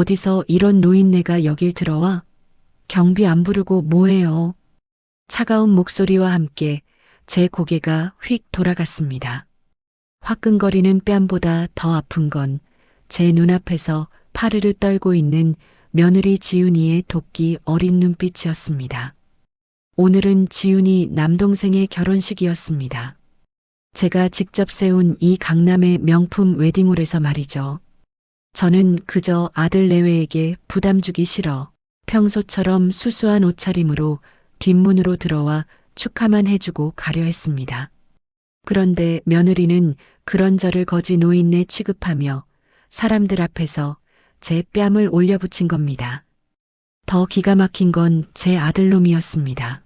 어디서 이런 노인네가 여길 들어와? 경비 안 부르고 뭐해요? 차가운 목소리와 함께 제 고개가 휙 돌아갔습니다. 화끈거리는 뺨보다 더 아픈 건 제 눈앞에서 파르르 떨고 있는 며느리 지훈이의 도끼 어린 눈빛이었습니다. 오늘은 지훈이 남동생의 결혼식이었습니다. 제가 직접 세운 이 강남의 명품 웨딩홀에서 말이죠. 저는 그저 아들 내외에게 부담 주기 싫어 평소처럼 수수한 옷차림으로 뒷문으로 들어와 축하만 해주고 가려 했습니다. 그런데 며느리는 그런 저를 거지 노인네 취급하며 사람들 앞에서 제 뺨을 올려붙인 겁니다. 더 기가 막힌 건 제 아들놈이었습니다.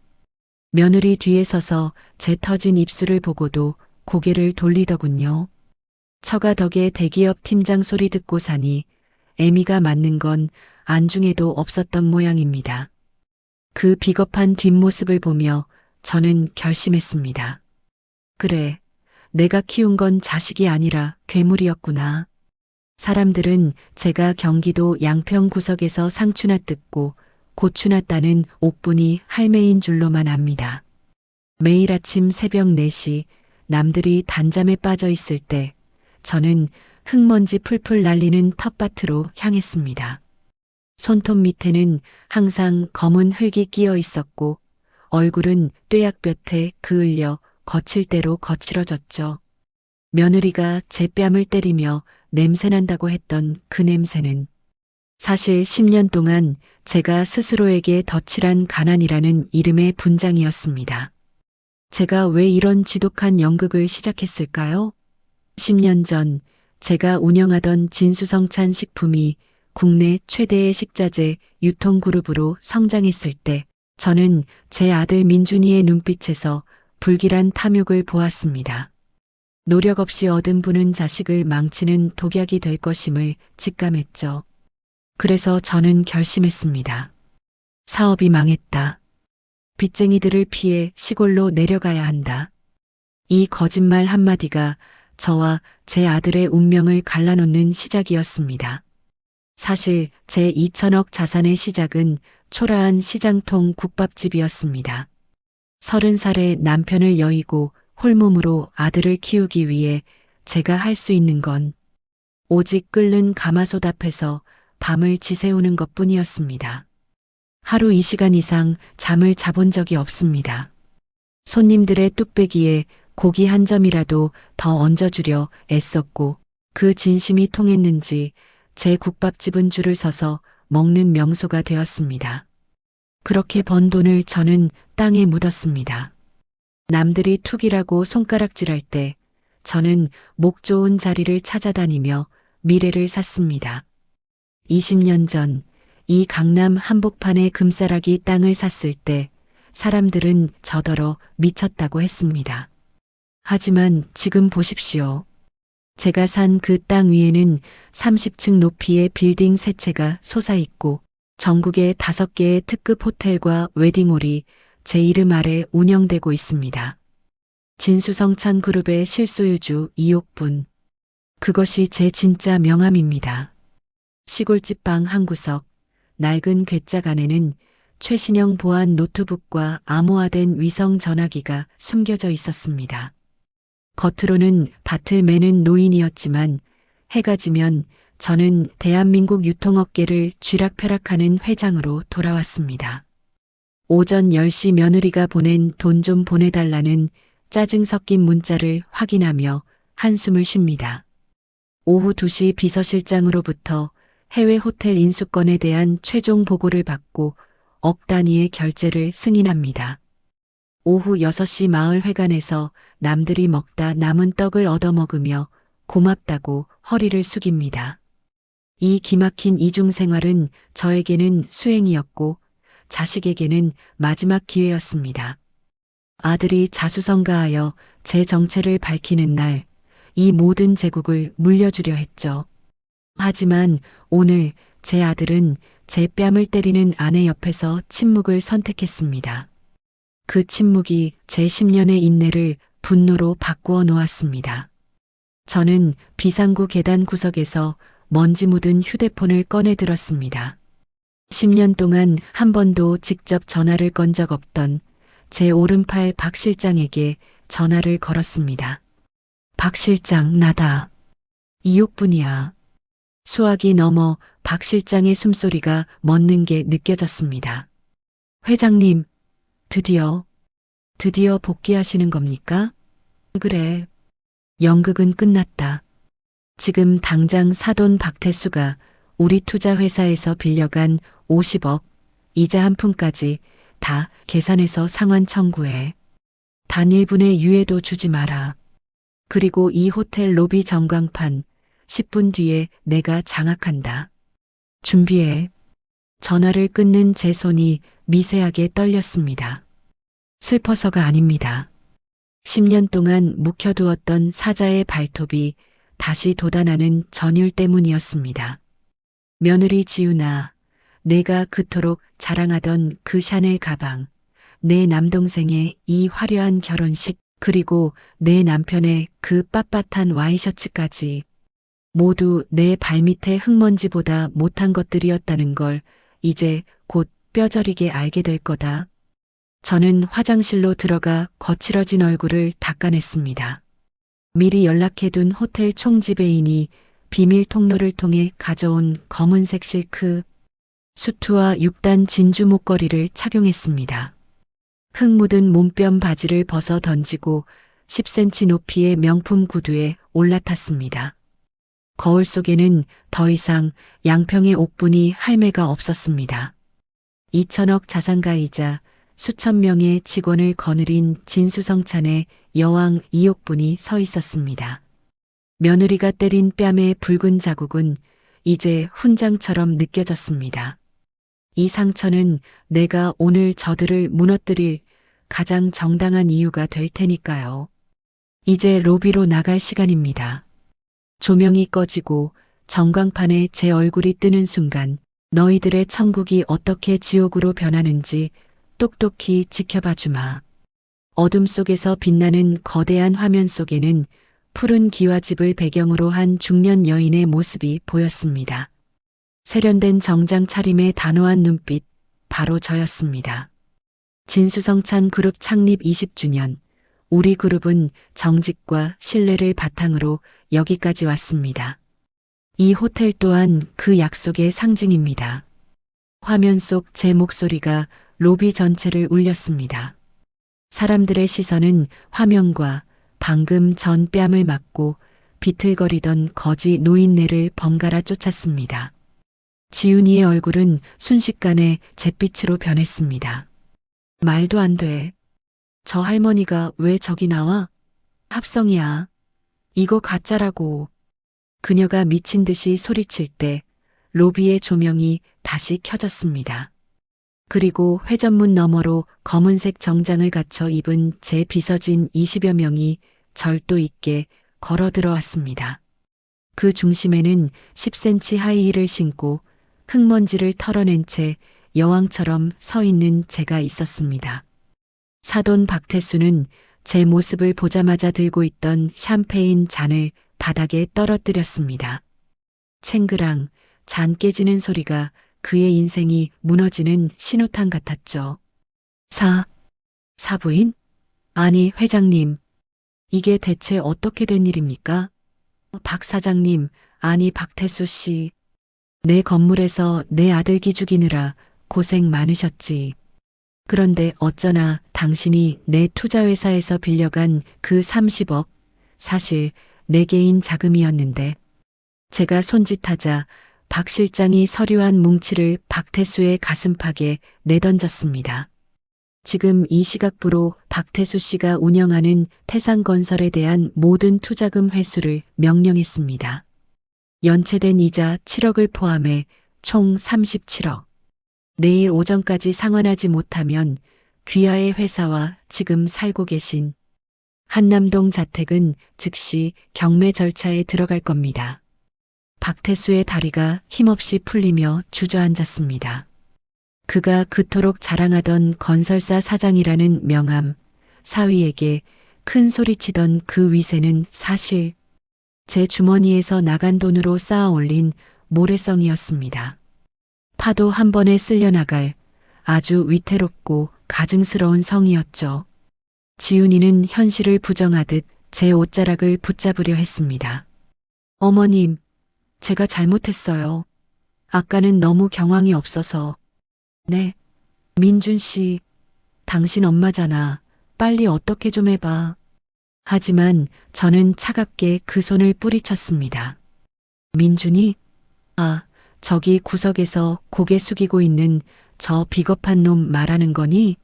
며느리 뒤에 서서 제 터진 입술을 보고도 고개를 돌리더군요. 처가 덕에 대기업 팀장 소리 듣고 사니 애미가 맞는 건 안중에도 없었던 모양입니다. 그 비겁한 뒷모습을 보며 저는 결심했습니다. 그래, 내가 키운 건 자식이 아니라 괴물이었구나. 사람들은 제가 경기도 양평 구석에서 상추나 뜯고 고추나 따는 옥분이 할매인 줄로만 압니다. 매일 아침 새벽 4시 남들이 단잠에 빠져 있을 때 저는 흙먼지 풀풀 날리는 텃밭으로 향했습니다. 손톱 밑에는 항상 검은 흙이 끼어 있었고 얼굴은 뙤약볕에 그을려 거칠 대로 거칠어졌죠. 며느리가 제 뺨을 때리며 냄새난다고 했던 그 냄새는 사실 10년 동안 제가 스스로에게 덧칠한 가난이라는 이름의 분장이었습니다. 제가 왜 이런 지독한 연극을 시작했을까요? 10년 전 제가 운영하던 진수성찬 식품이 국내 최대의 식자재 유통그룹으로 성장했을 때 저는 제 아들 민준이의 눈빛에서 불길한 탐욕을 보았습니다. 노력 없이 얻은 부는 자식을 망치는 독약이 될 것임을 직감했죠. 그래서 저는 결심했습니다. 사업이 망했다. 빚쟁이들을 피해 시골로 내려가야 한다. 이 거짓말 한마디가 저와 제 아들의 운명을 갈라놓는 시작이었습니다. 사실 제 2천억 자산의 시작은 초라한 시장통 국밥집이었습니다. 30살에 남편을 여의고 홀몸으로 아들을 키우기 위해 제가 할 수 있는 건 오직 끓는 가마솥 앞에서 밤을 지새우는 것뿐이었습니다. 하루 2시간 이상 잠을 자본 적이 없습니다. 손님들의 뚝배기에 고기 한 점이라도 더 얹어주려 애썼고 그 진심이 통했는지 제 국밥집은 줄을 서서 먹는 명소가 되었습니다. 그렇게 번 돈을 저는 땅에 묻었습니다. 남들이 툭이라고 손가락질할 때 저는 목 좋은 자리를 찾아다니며 미래를 샀습니다. 20년 전 이 강남 한복판의 금싸라기 땅을 샀을 때 사람들은 저더러 미쳤다고 했습니다. 하지만 지금 보십시오. 제가 산 그 땅 위에는 30층 높이의 빌딩 3채가 솟아있고 전국의 5개의 특급 호텔과 웨딩홀이 제 이름 아래 운영되고 있습니다. 진수성찬 그룹의 실소유주 2억분. 그것이 제 진짜 명함입니다. 시골집 방 한 구석, 낡은 괴짝 안에는 최신형 보안 노트북과 암호화된 위성 전화기가 숨겨져 있었습니다. 겉으로는 밭을 매는 노인이었지만 해가 지면 저는 대한민국 유통업계를 쥐락펴락하는 회장으로 돌아왔습니다. 오전 10시 며느리가 보낸 돈 좀 보내달라는 짜증 섞인 문자를 확인하며 한숨을 쉽니다. 오후 2시 비서실장으로부터 해외 호텔 인수권에 대한 최종 보고를 받고 억 단위의 결제를 승인합니다. 오후 6시 마을회관에서 남들이 먹다 남은 떡을 얻어먹으며 고맙다고 허리를 숙입니다. 이 기막힌 이중생활은 저에게는 수행이었고 자식에게는 마지막 기회였습니다. 아들이 자수성가하여 제 정체를 밝히는 날, 이 모든 제국을 물려주려 했죠. 하지만 오늘 제 아들은 제 뺨을 때리는 아내 옆에서 침묵을 선택했습니다. 그 침묵이 제 10년의 인내를 분노로 바꾸어 놓았습니다. 저는 비상구 계단 구석에서 먼지 묻은 휴대폰을 꺼내 들었습니다. 10년 동안 한 번도 직접 전화를 건 적 없던 제 오른팔 박 실장에게 전화를 걸었습니다. 박 실장, 나다. 이옥분이야. 수화기 넘어 박 실장의 숨소리가 멎는 게 느껴졌습니다. 회장님, 드디어 복귀하시는 겁니까? 그래. 연극은 끝났다. 지금 당장 사돈 박태수가 우리 투자회사에서 빌려간 50억, 이자 한 푼까지 다 계산해서 상환 청구해. 단 1분의 유예도 주지 마라. 그리고 이 호텔 로비 전광판 10분 뒤에 내가 장악한다. 준비해. 전화를 끊는 제 손이 미세하게 떨렸습니다. 슬퍼서가 아닙니다. 10년 동안 묵혀두었던 사자의 발톱이 다시 돋아나는 전율 때문이었습니다. 며느리 지훈아, 내가 그토록 자랑하던 그 샤넬 가방, 내 남동생의 이 화려한 결혼식, 그리고 내 남편의 그 빳빳한 와이셔츠까지 모두 내 발밑에 흙먼지보다 못한 것들이었다는 걸 이제 곧 뼈저리게 알게 될 거다. 저는 화장실로 들어가 거칠어진 얼굴을 닦아냈습니다. 미리 연락해둔 호텔 총지배인이 비밀 통로를 통해 가져온 검은색 실크 수트와 6단 진주 목걸이를 착용했습니다. 흙 묻은 몸빼 바지를 벗어 던지고 10cm 높이의 명품 구두에 올라탔습니다. 거울 속에는 더 이상 양평의 옥분이 할매가 없었습니다. 2천억 자산가이자 수천 명의 직원을 거느린 진수성찬의 여왕 이옥분이 서 있었습니다. 며느리가 때린 뺨의 붉은 자국은 이제 훈장처럼 느껴졌습니다. 이 상처는 내가 오늘 저들을 무너뜨릴 가장 정당한 이유가 될 테니까요. 이제 로비로 나갈 시간입니다. 조명이 꺼지고 전광판에 제 얼굴이 뜨는 순간 너희들의 천국이 어떻게 지옥으로 변하는지 똑똑히 지켜봐 주마. 어둠 속에서 빛나는 거대한 화면 속에는 푸른 기와집을 배경으로 한 중년 여인의 모습이 보였습니다. 세련된 정장 차림의 단호한 눈빛, 바로 저였습니다. 진수성찬 그룹 창립 20주년, 우리 그룹은 정직과 신뢰를 바탕으로 여기까지 왔습니다. 이 호텔 또한 그 약속의 상징입니다. 화면 속 제 목소리가 로비 전체를 울렸습니다. 사람들의 시선은 화면과 방금 전 뺨을 맞고 비틀거리던 거지 노인네를 번갈아 쫓았습니다. 지훈이의 얼굴은 순식간에 잿빛으로 변했습니다. 말도 안 돼. 저 할머니가 왜 저기 나와? 합성이야. 이거 가짜라고. 그녀가 미친 듯이 소리칠 때 로비의 조명이 다시 켜졌습니다. 그리고 회전문 너머로 검은색 정장을 갖춰 입은 제 비서진 20여 명이 절도 있게 걸어 들어왔습니다. 그 중심에는 10cm 하이힐을 신고 흙먼지를 털어낸 채 여왕처럼 서 있는 제가 있었습니다. 사돈 박태수는 제 모습을 보자마자 들고 있던 샴페인 잔을 바닥에 떨어뜨렸습니다. 챙그랑 잔 깨지는 소리가 그의 인생이 무너지는 신호탄 같았죠. 사부인? 아니, 회장님. 이게 대체 어떻게 된 일입니까? 박 사장님, 아니 박태수 씨. 내 건물에서 내 아들 기죽이느라 고생 많으셨지. 그런데 어쩌나 당신이 내 투자회사에서 빌려간 그 30억, 사실 내 개인 자금이었는데. 제가 손짓하자 박 실장이 서류한 뭉치를 박태수의 가슴팍에 내던졌습니다. 지금 이 시각부로 박태수 씨가 운영하는 태산건설에 대한 모든 투자금 회수를 명령했습니다. 연체된 이자 7억을 포함해 총 37억. 내일 오전까지 상환하지 못하면 귀하의 회사와 지금 살고 계신 한남동 자택은 즉시 경매 절차에 들어갈 겁니다. 박태수의 다리가 힘없이 풀리며 주저앉았습니다. 그가 그토록 자랑하던 건설사 사장이라는 명함, 사위에게 큰 소리치던 그 위세는 사실 제 주머니에서 나간 돈으로 쌓아 올린 모래성이었습니다. 파도 한 번에 쓸려나갈 아주 위태롭고 가증스러운 성이었죠. 지훈이는 현실을 부정하듯 제 옷자락을 붙잡으려 했습니다. 어머님, 제가 잘못했어요. 아까는 너무 경황이 없어서. 네, 민준 씨, 당신 엄마잖아. 빨리 어떻게 좀 해봐. 하지만 저는 차갑게 그 손을 뿌리쳤습니다. 민준이? 아, 저기 구석에서 고개 숙이고 있는 저 비겁한 놈 말하는 거니?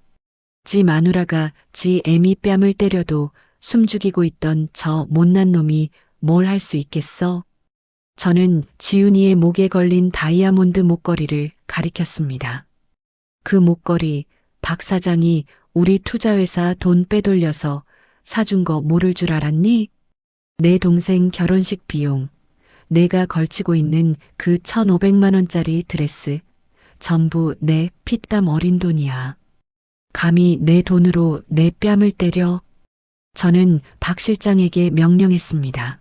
지 마누라가 지 애미 뺨을 때려도 숨죽이고 있던 저 못난 놈이 뭘 할 수 있겠어? 저는 지훈이의 목에 걸린 다이아몬드 목걸이를 가리켰습니다. 그 목걸이 박 사장이 우리 투자회사 돈 빼돌려서 사준 거 모를 줄 알았니? 내 동생 결혼식 비용, 내가 걸치고 있는 그 1,500만 원짜리 드레스, 전부 내 피땀 어린 돈이야. 감히 내 돈으로 내 뺨을 때려? 저는 박 실장에게 명령했습니다.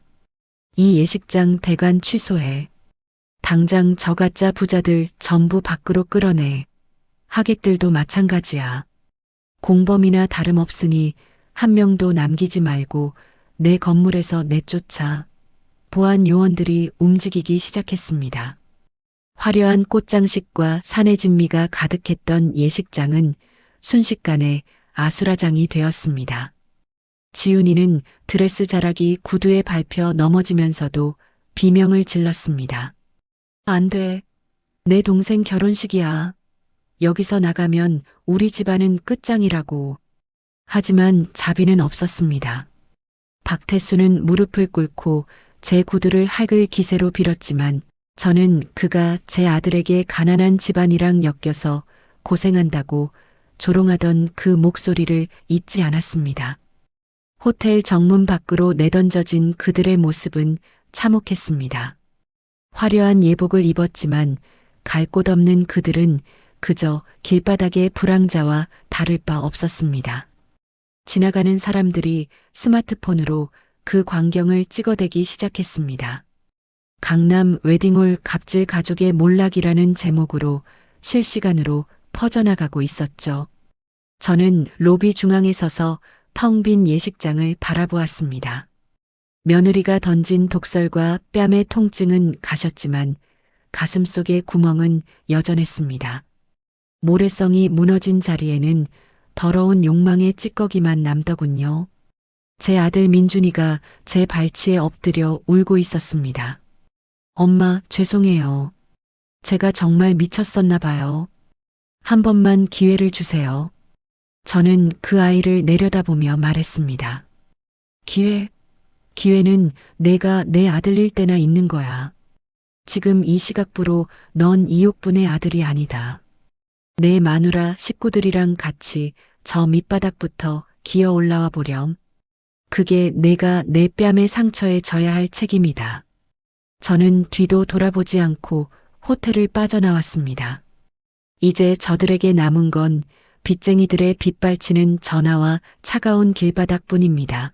이 예식장 대관 취소해. 당장 저 가짜 부자들 전부 밖으로 끌어내. 하객들도 마찬가지야. 공범이나 다름없으니 한 명도 남기지 말고 내 건물에서 내쫓아. 보안 요원들이 움직이기 시작했습니다. 화려한 꽃장식과 산의 진미가 가득했던 예식장은 순식간에 아수라장이 되었습니다. 지훈이는 드레스 자락이 구두에 밟혀 넘어지면서도 비명을 질렀습니다. 안 돼. 내 동생 결혼식이야. 여기서 나가면 우리 집안은 끝장이라고. 하지만 자비는 없었습니다. 박태수는 무릎을 꿇고 제 구두를 할글 기세로 빌었지만 저는 그가 제 아들에게 가난한 집안이랑 엮여서 고생한다고 조롱하던 그 목소리를 잊지 않았습니다. 호텔 정문 밖으로 내던져진 그들의 모습은 참혹했습니다. 화려한 예복을 입었지만 갈 곳 없는 그들은 그저 길바닥의 불황자와 다를 바 없었습니다. 지나가는 사람들이 스마트폰으로 그 광경을 찍어대기 시작했습니다. 강남 웨딩홀 갑질 가족의 몰락이라는 제목으로 실시간으로 퍼져나가고 있었죠. 저는 로비 중앙에 서서 텅 빈 예식장을 바라보았습니다. 며느리가 던진 독설과 뺨의 통증은 가셨지만 가슴 속의 구멍은 여전했습니다. 모래성이 무너진 자리에는 더러운 욕망의 찌꺼기만 남더군요. 제 아들 민준이가 제 발치에 엎드려 울고 있었습니다. 엄마, 죄송해요. 제가 정말 미쳤었나 봐요. 한 번만 기회를 주세요. 저는 그 아이를 내려다보며 말했습니다. 기회는 내가 내 아들일 때나 있는 거야. 지금 이 시각부로 넌 이옥분의 아들이 아니다. 내 마누라 식구들이랑 같이 저 밑바닥부터 기어 올라와 보렴. 그게 내가 내 뺨의 상처에 져야 할 책임이다. 저는 뒤도 돌아보지 않고 호텔을 빠져나왔습니다. 이제 저들에게 남은 건 빚쟁이들의 빗발치는 전화와 차가운 길바닥뿐입니다.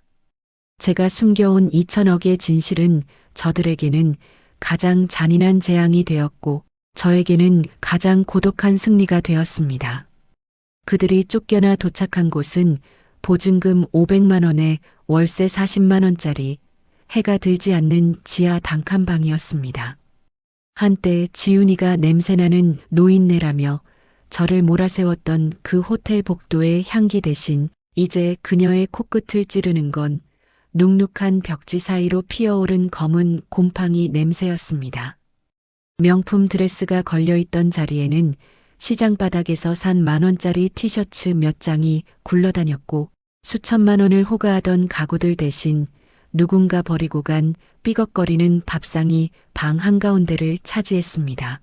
제가 숨겨온 2천억의 진실은 저들에게는 가장 잔인한 재앙이 되었고 저에게는 가장 고독한 승리가 되었습니다. 그들이 쫓겨나 도착한 곳은 보증금 500만 원에 월세 40만 원짜리 해가 들지 않는 지하 단칸방이었습니다. 한때 지훈이가 냄새나는 노인네라며 저를 몰아세웠던 그 호텔 복도의 향기 대신 이제 그녀의 코끝을 찌르는 건 눅눅한 벽지 사이로 피어오른 검은 곰팡이 냄새였습니다. 명품 드레스가 걸려있던 자리에는 시장 바닥에서 산 10,000원짜리 티셔츠 몇 장이 굴러다녔고 수천만 원을 호가하던 가구들 대신 누군가 버리고 간 삐걱거리는 밥상이 방 한가운데를 차지했습니다.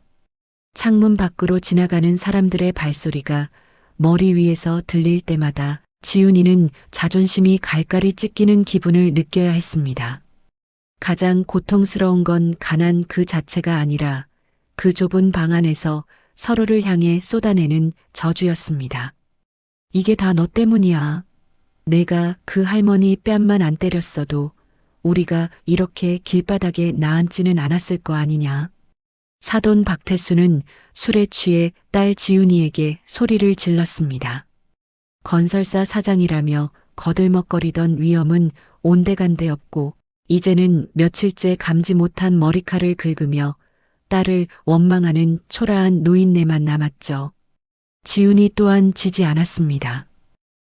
창문 밖으로 지나가는 사람들의 발소리가 머리 위에서 들릴 때마다 지훈이는 자존심이 갈갈이 찢기는 기분을 느껴야 했습니다. 가장 고통스러운 건 가난 그 자체가 아니라 그 좁은 방 안에서 서로를 향해 쏟아내는 저주였습니다. 이게 다 너 때문이야. 내가 그 할머니 뺨만 안 때렸어도 우리가 이렇게 길바닥에 나앉지는 않았을 거 아니냐. 사돈 박태수는 술에 취해 딸 지훈이에게 소리를 질렀습니다. 건설사 사장이라며 거들먹거리던 위엄은 온데간데 없고 이제는 며칠째 감지 못한 머리칼을 긁으며 딸을 원망하는 초라한 노인네만 남았죠. 지훈이 또한 지지 않았습니다.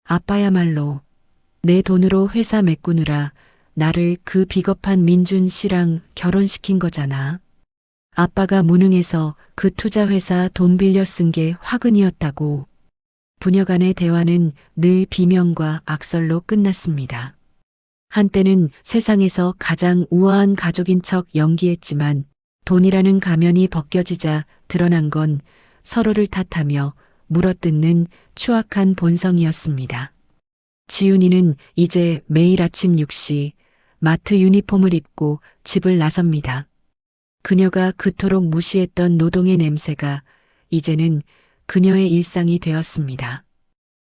아빠야말로 내 돈으로 회사 메꾸느라 나를 그 비겁한 민준 씨랑 결혼시킨 거잖아. 아빠가 무능해서 그 투자회사 돈 빌려 쓴 게 화근이었다고. 부녀 간의 대화는 늘 비명과 악설로 끝났습니다. 한때는 세상에서 가장 우아한 가족인 척 연기했지만 돈이라는 가면이 벗겨지자 드러난 건 서로를 탓하며 물어뜯는 추악한 본성이었습니다. 지훈이는 이제 매일 아침 6시 마트 유니폼을 입고 집을 나섭니다. 그녀가 그토록 무시했던 노동의 냄새가 이제는 그녀의 일상이 되었습니다.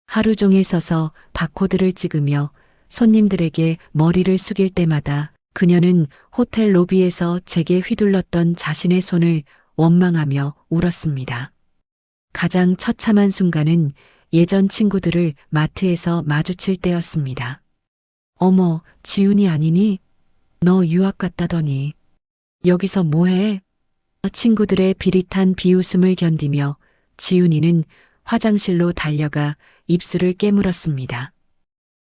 하루 종일 서서 바코드를 찍으며 손님들에게 머리를 숙일 때마다 그녀는 호텔 로비에서 제게 휘둘렀던 자신의 손을 원망하며 울었습니다. 가장 처참한 순간은 예전 친구들을 마트에서 마주칠 때였습니다. 어머, 지훈이 아니니? 너 유학 갔다더니. 여기서 뭐해? 친구들의 비릿한 비웃음을 견디며 지훈이는 화장실로 달려가 입술을 깨물었습니다.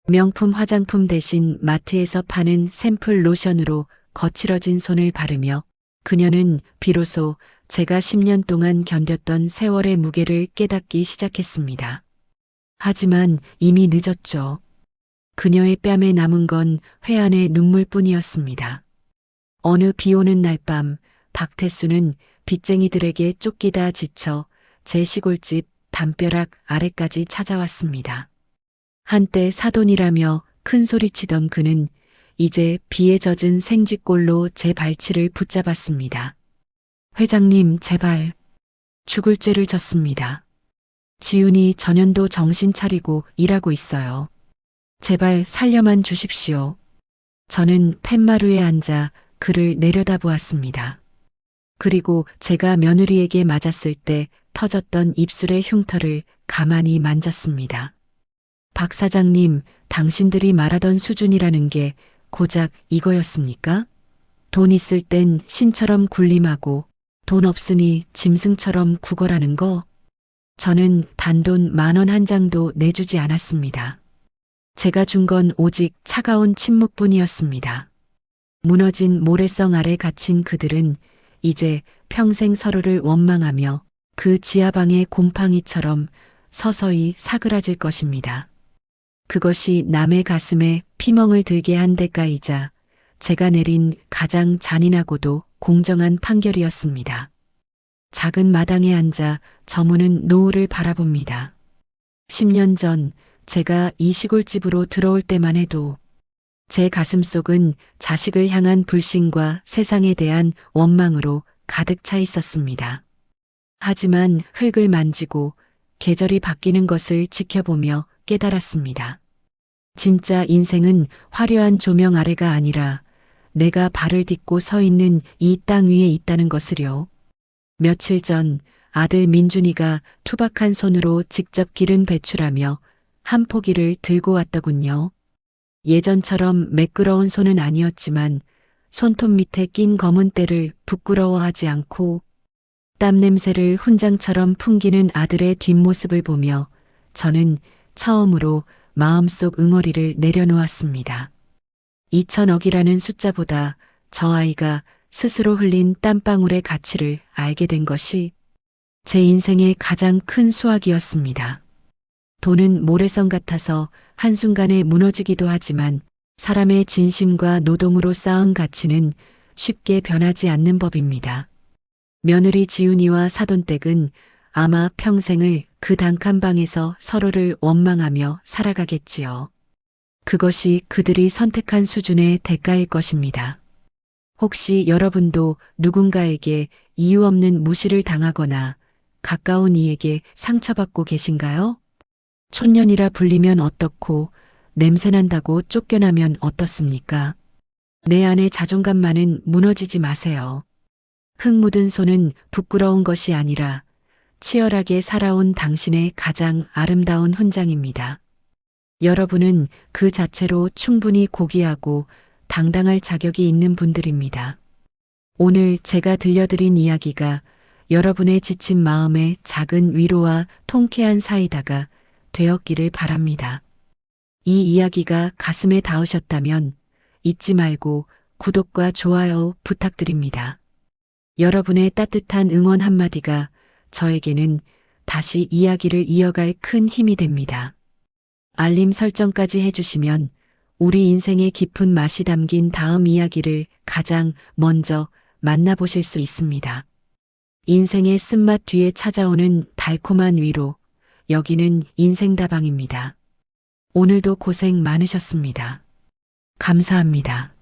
명품 화장품 대신 마트에서 파는 샘플 로션으로 거칠어진 손을 바르며 그녀는 비로소 제가 10년 동안 견뎠던 세월의 무게를 깨닫기 시작했습니다. 하지만 이미 늦었죠. 그녀의 뺨에 남은 건 회한의 눈물뿐이었습니다. 어느 비 오는 날 밤 박태수는 빚쟁이들에게 쫓기다 지쳐 제 시골집 담벼락 아래까지 찾아왔습니다. 한때 사돈이라며 큰 소리치던 그는 이제 비에 젖은 생쥐꼴로 제 발치를 붙잡았습니다. 회장님, 제발. 죽을 죄를 졌습니다. 지훈이 전현도 정신 차리고 일하고 있어요. 제발 살려만 주십시오. 저는 팻마루에 앉아 그를 내려다보았습니다. 그리고 제가 며느리에게 맞았을 때 터졌던 입술의 흉터를 가만히 만졌습니다. 박 사장님, 당신들이 말하던 수준이라는 게 고작 이거였습니까? 돈 있을 땐 신처럼 군림하고 돈 없으니 짐승처럼 구걸하는 거? 저는 단돈 10,000원 한 장도 내주지 않았습니다. 제가 준 건 오직 차가운 침묵뿐이었습니다. 무너진 모래성 아래 갇힌 그들은 이제 평생 서로를 원망하며 그 지하방의 곰팡이처럼 서서히 사그라질 것입니다. 그것이 남의 가슴에 피멍을 들게 한 대가이자 제가 내린 가장 잔인하고도 공정한 판결이었습니다. 작은 마당에 앉아 저무는 노을을 바라봅니다. 10년 전 제가 이 시골집으로 들어올 때만 해도 제 가슴속은 자식을 향한 불신과 세상에 대한 원망으로 가득 차 있었습니다. 하지만 흙을 만지고 계절이 바뀌는 것을 지켜보며 깨달았습니다. 진짜 인생은 화려한 조명 아래가 아니라 내가 발을 딛고 서 있는 이 땅 위에 있다는 것을요. 며칠 전 아들 민준이가 투박한 손으로 직접 기른 배추라며 한 포기를 들고 왔더군요. 예전처럼 매끄러운 손은 아니었지만 손톱 밑에 낀 검은 때를 부끄러워하지 않고 땀 냄새를 훈장처럼 풍기는 아들의 뒷모습을 보며 저는 처음으로 마음속 응어리를 내려놓았습니다. 2,000억이라는 숫자보다 저 아이가 스스로 흘린 땀방울의 가치를 알게 된 것이 제 인생의 가장 큰 수확이었습니다. 돈은 모래성 같아서 한순간에 무너지기도 하지만 사람의 진심과 노동으로 쌓은 가치는 쉽게 변하지 않는 법입니다. 며느리 지훈이와 사돈댁은 아마 평생을 그 단칸방에서 서로를 원망하며 살아가겠지요. 그것이 그들이 선택한 수준의 대가일 것입니다. 혹시 여러분도 누군가에게 이유 없는 무시를 당하거나 가까운 이에게 상처받고 계신가요? 촌년이라 불리면 어떻고 냄새난다고 쫓겨나면 어떻습니까? 내 안의 자존감만은 무너지지 마세요. 흙 묻은 손은 부끄러운 것이 아니라 치열하게 살아온 당신의 가장 아름다운 훈장입니다. 여러분은 그 자체로 충분히 고귀하고 당당할 자격이 있는 분들입니다. 오늘 제가 들려드린 이야기가 여러분의 지친 마음에 작은 위로와 통쾌한 사이다가 되었기를 바랍니다. 이 이야기가 가슴에 닿으셨다면 잊지 말고 구독과 좋아요 부탁드립니다. 여러분의 따뜻한 응원 한마디가 저에게는 다시 이야기를 이어갈 큰 힘이 됩니다. 알림 설정까지 해주시면 우리 인생의 깊은 맛이 담긴 다음 이야기를 가장 먼저 만나보실 수 있습니다. 인생의 쓴맛 뒤에 찾아오는 달콤한 위로, 여기는 인생다방입니다. 오늘도 고생 많으셨습니다. 감사합니다.